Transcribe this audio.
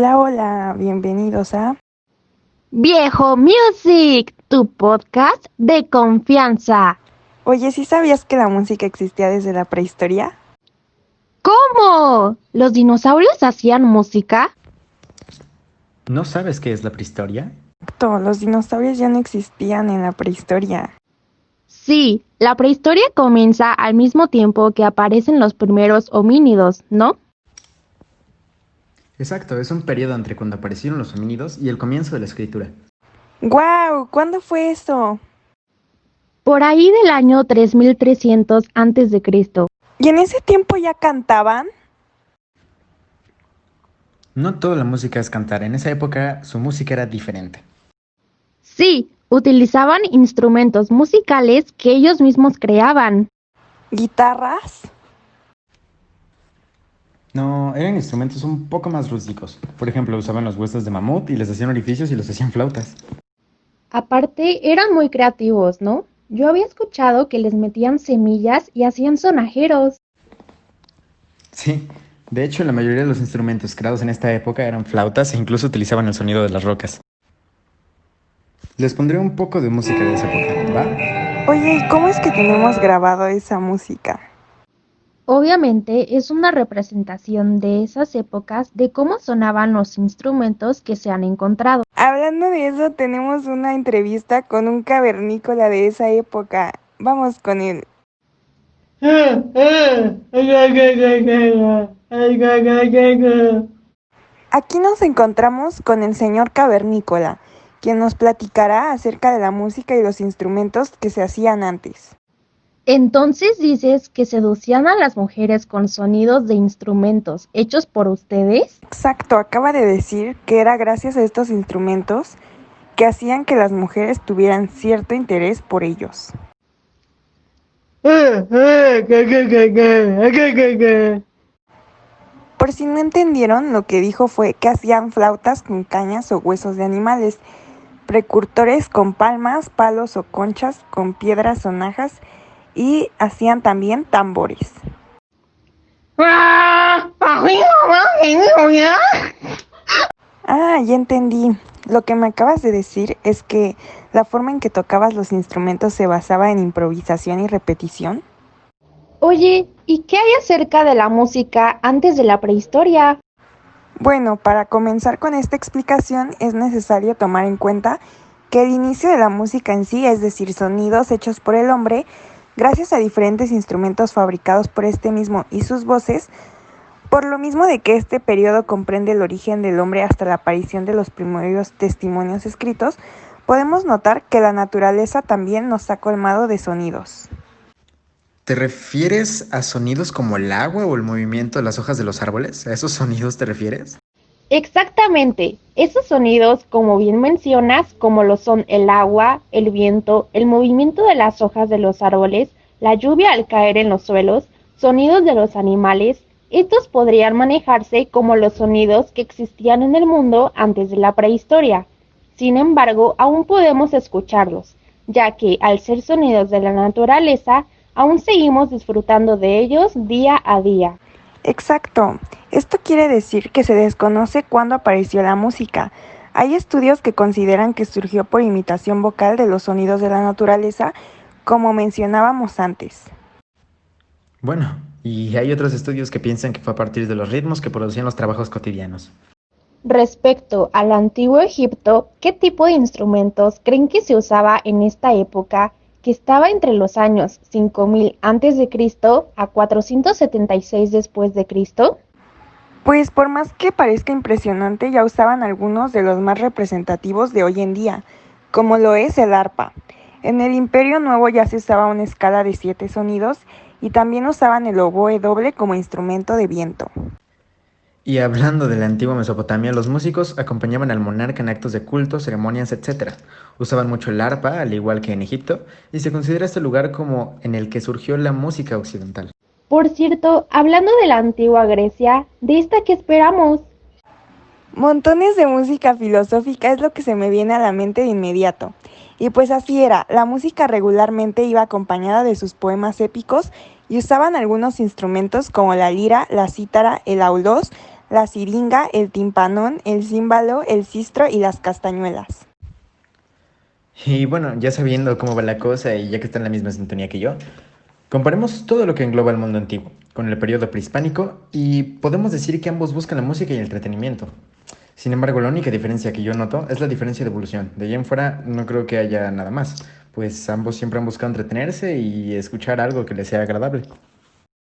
Hola, hola, bienvenidos a... Viejo Music, tu podcast de confianza. Oye, ¿sí sabías que la música existía desde la prehistoria? ¿Cómo? ¿Los dinosaurios hacían música? ¿No sabes qué es la prehistoria? Los dinosaurios ya no existían en la prehistoria. Sí, la prehistoria comienza al mismo tiempo que aparecen los primeros homínidos, ¿no? Exacto, es un periodo entre cuando aparecieron los homínidos y el comienzo de la escritura. ¡Guau! ¿Cuándo fue eso? Por ahí del año 3300 antes de Cristo. ¿Y en ese tiempo ya cantaban? No toda la música es cantar, en esa época su música era diferente. Sí, utilizaban instrumentos musicales que ellos mismos creaban. ¿Guitarras? No, eran instrumentos un poco más rústicos. Por ejemplo, usaban los huesos de mamut y les hacían orificios y los hacían flautas. Aparte, eran muy creativos, ¿no? Yo había escuchado que les metían semillas y hacían sonajeros. Sí, de hecho la mayoría de los instrumentos creados en esta época eran flautas e incluso utilizaban el sonido de las rocas. Les pondré un poco de música de esa época, ¿va? Oye, ¿y cómo es que tenemos grabado esa música? Obviamente es una representación de esas épocas de cómo sonaban los instrumentos que se han encontrado. Hablando de eso, tenemos una entrevista con un cavernícola de esa época. Vamos con él. Aquí nos encontramos con el señor cavernícola, quien nos platicará acerca de la música y los instrumentos que se hacían antes. Entonces dices que seducían a las mujeres con sonidos de instrumentos hechos por ustedes. Exacto, acaba de decir que era gracias a estos instrumentos que hacían que las mujeres tuvieran cierto interés por ellos. Por si no entendieron, lo que dijo fue que hacían flautas con cañas o huesos de animales, precursores con palmas, palos o conchas, con piedras o najas, y hacían también tambores. Ah, ya entendí. Lo que me acabas de decir es que la forma en que tocabas los instrumentos se basaba en improvisación y repetición. Oye, ¿y qué hay acerca de la música antes de la prehistoria? Bueno, para comenzar con esta explicación es necesario tomar en cuenta que el inicio de la música en sí, es decir, sonidos hechos por el hombre, gracias a diferentes instrumentos fabricados por este mismo y sus voces, por lo mismo de que este periodo comprende el origen del hombre hasta la aparición de los primeros testimonios escritos, podemos notar que la naturaleza también nos ha colmado de sonidos. ¿Te refieres a sonidos como el agua o el movimiento de las hojas de los árboles? ¿A esos sonidos te refieres? Exactamente, esos sonidos, como bien mencionas, como lo son el agua, el viento, el movimiento de las hojas de los árboles, la lluvia al caer en los suelos, sonidos de los animales, estos podrían manejarse como los sonidos que existían en el mundo antes de la prehistoria. Sin embargo, aún podemos escucharlos, ya que al ser sonidos de la naturaleza, aún seguimos disfrutando de ellos día a día. Exacto. Esto quiere decir que se desconoce cuándo apareció la música. Hay estudios que consideran que surgió por imitación vocal de los sonidos de la naturaleza, como mencionábamos antes. Bueno, y hay otros estudios que piensan que fue a partir de los ritmos que producían los trabajos cotidianos. Respecto al antiguo Egipto, ¿qué tipo de instrumentos creen que se usaba en esta época que estaba entre los años 5000 a.C. a 476 después de Cristo? Pues por más que parezca impresionante, ya usaban algunos de los más representativos de hoy en día, como lo es el arpa. En el Imperio Nuevo ya se usaba una escala de 7 sonidos y también usaban el oboe doble como instrumento de viento. Y hablando de la antigua Mesopotamia, los músicos acompañaban al monarca en actos de culto, ceremonias, etc. Usaban mucho el arpa, al igual que en Egipto, y se considera este lugar como en el que surgió la música occidental. Por cierto, hablando de la antigua Grecia, ¿de esta qué esperamos? Montones de música filosófica es lo que se me viene a la mente de inmediato. Y pues así era, la música regularmente iba acompañada de sus poemas épicos y usaban algunos instrumentos como la lira, la cítara, el aulós, la siringa, el timpanón, el címbalo, el sistro y las castañuelas. Y bueno, ya sabiendo cómo va la cosa y ya que está en la misma sintonía que yo, comparemos todo lo que engloba el mundo antiguo con el periodo prehispánico y podemos decir que ambos buscan la música y el entretenimiento. Sin embargo, la única diferencia que yo noto es la diferencia de evolución. De ahí en fuera no creo que haya nada más, pues ambos siempre han buscado entretenerse y escuchar algo que les sea agradable.